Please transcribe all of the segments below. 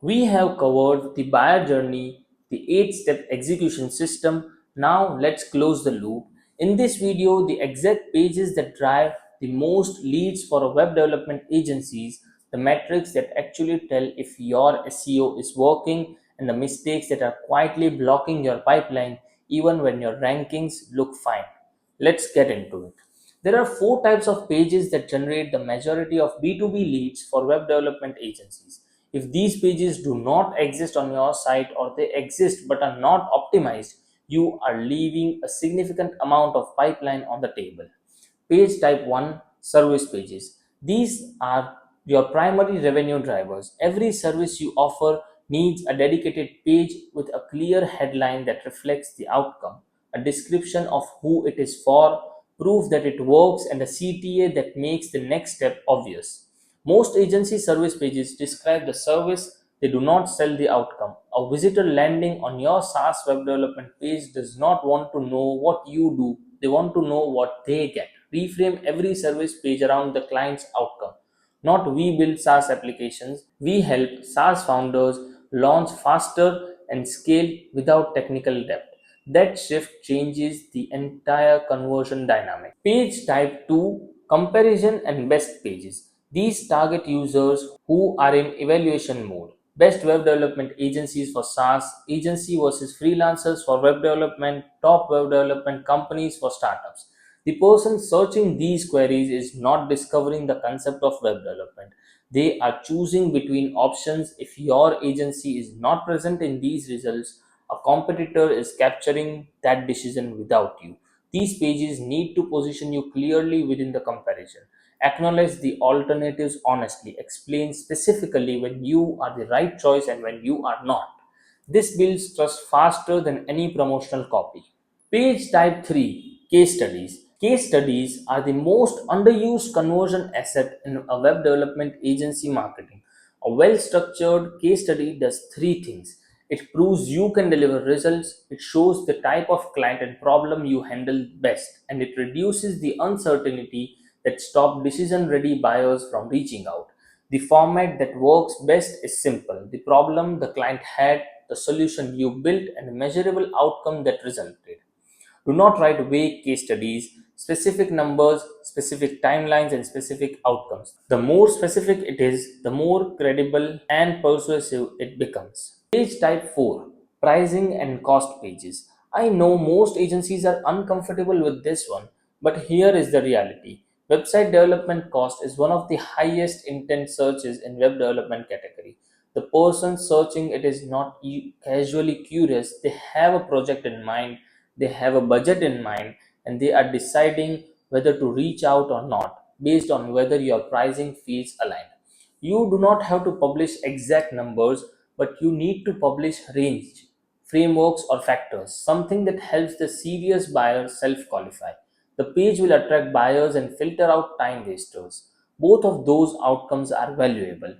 We have covered the buyer journey, the 8-step execution system. Now let's close the loop. In this video, the exact pages that drive the most leads for web development agencies, the metrics that actually tell if your SEO is working, and the mistakes that are quietly blocking your pipeline even when your rankings look fine. Let's get into it. There are four types of pages that generate the majority of B2B leads for web development agencies. If these pages do not exist on your site or they exist but are not optimized, you are leaving a significant amount of pipeline on the table. Page type 1, service pages. These are your primary revenue drivers. Every service you offer needs a dedicated page with a clear headline that reflects the outcome, a description of who it is for, proof that it works, and a CTA that makes the next step obvious. Most agency service pages describe the service, they do not sell the outcome. A visitor landing on your SaaS web development page does not want to know what you do, they want to know what they get. Reframe every service page around the client's outcome. Not we build SaaS applications, we help SaaS founders launch faster and scale without technical depth. That shift changes the entire conversion dynamic. Page type 2, comparison and best pages. These target users who are in evaluation mode. Best web development agencies for SaaS, agency versus freelancers for web development, top web development companies for startups. The person searching these queries is not discovering the concept of web development. They are choosing between options. If your agency is not present in these results, a competitor is capturing that decision without you. These pages need to position you clearly within the comparison. Acknowledge the alternatives honestly. Explain specifically when you are the right choice and when you are not. This builds trust faster than any promotional copy. Page type 3, case studies. Case studies are the most underused conversion asset in a web development agency marketing. A well structured case study does three things: it proves you can deliver results, it shows the type of client and problem you handle best, and it reduces the uncertainty that stop decision ready buyers from reaching out. The format that works best is simple: the problem the client had, the solution you built, and the measurable outcome that resulted. Do not write vague case studies, specific numbers, specific timelines, and specific outcomes. The more specific it is, the more credible and persuasive it becomes. Page type 4, pricing and cost pages. I know most agencies are uncomfortable with this one, but here is the reality. Website development cost is one of the highest intent searches in web development category. The person searching it is not casually curious, they have a project in mind, they have a budget in mind, and they are deciding whether to reach out or not based on whether your pricing feels aligned. You do not have to publish exact numbers, but you need to publish range, frameworks, or factors, something that helps the serious buyer self qualify. The page will attract buyers and filter out time wasters. Both of those outcomes are valuable.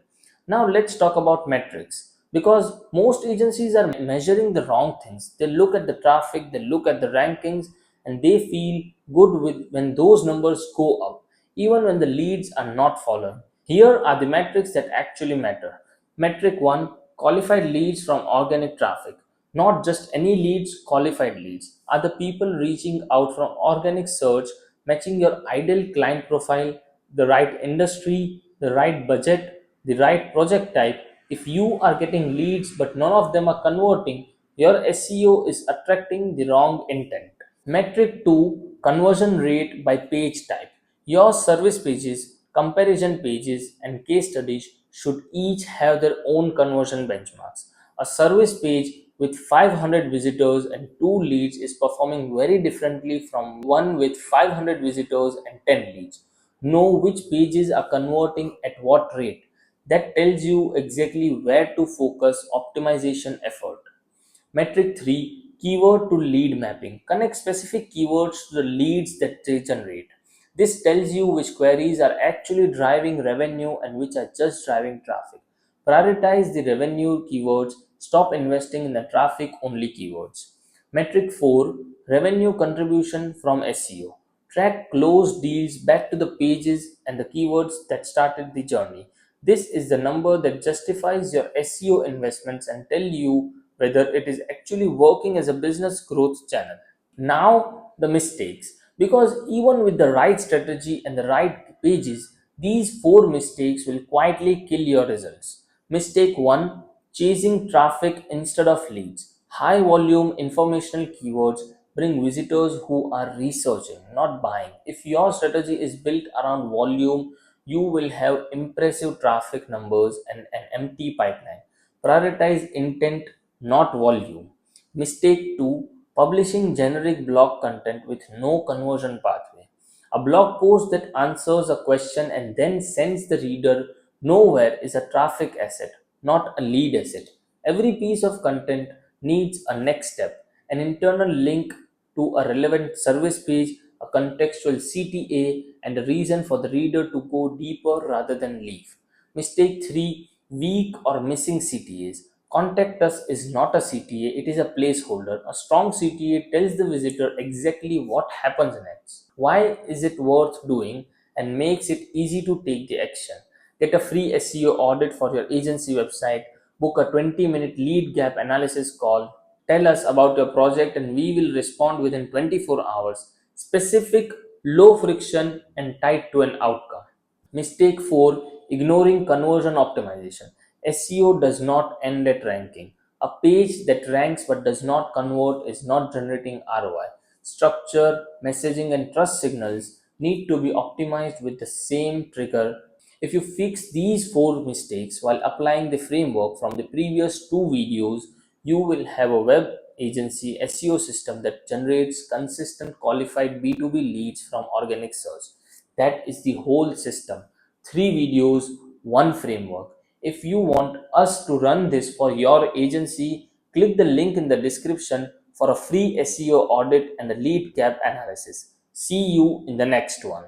Now let's talk about metrics, because most agencies are measuring the wrong things. They look at the traffic, they look at the rankings, and they feel good with when those numbers go up, even when the leads are not following. Here are the metrics that actually matter. Metric 1, qualified leads from organic traffic. Not just any leads, qualified leads. Are the people reaching out from organic search matching your ideal client profile, the right industry, the right budget, the right project type? If you are getting leads but none of them are converting, your SEO is attracting the wrong intent. Metric 2, conversion rate by page type. Your service pages, comparison pages, and case studies should each have their own conversion benchmarks. A service page with 500 visitors and 2 leads is performing very differently from one with 500 visitors and 10 leads. Know which pages are converting at what rate. That tells you exactly where to focus optimization effort. Metric 3, keyword to lead mapping. Connect specific keywords to the leads that they generate. This tells you which queries are actually driving revenue and which are just driving traffic. Prioritize the revenue keywords, stop investing in the traffic only keywords. Metric 4, revenue contribution from SEO. Track closed deals back to the pages and the keywords that started the journey. This is the number that justifies your SEO investments and tell you whether it is actually working as a business growth channel. Now, the mistakes. Because even with the right strategy and the right pages, these four mistakes will quietly kill your results. Mistake 1: chasing traffic instead of leads. High volume informational keywords bring visitors who are researching, not buying. If your strategy is built around volume, you will have impressive traffic numbers and an empty pipeline. Prioritize intent, not volume. Mistake 2: publishing generic blog content with no conversion pathway. A blog post that answers a question and then sends the reader nowhere is a traffic asset, not a lead asset. Every piece of content needs a next step, an internal link to a relevant service page, a contextual CTA, and a reason for the reader to go deeper rather than leave. Mistake 3: weak or missing CTAs. Contact us is not a CTA, it is a placeholder. A strong CTA tells the visitor exactly what happens next, why is it worth doing, and makes it easy to take the action. Get a free SEO audit for your agency website, book a 20-minute lead gap analysis call, tell us about your project, and we will respond within 24 hours. Specific, low friction, and tied to an outcome. Mistake 4: ignoring conversion optimization. SEO does not end at ranking. A page that ranks but does not convert is not generating ROI. Structure, messaging, and trust signals need to be optimized with the same trigger. If you fix these four mistakes while applying the framework from the previous two videos, you will have a web agency SEO system that generates consistent qualified B2B leads from organic search. That is the whole system. Three videos, one framework. If you want us to run this for your agency, click the link in the description for a free SEO audit and a lead gap analysis. See you in the next one.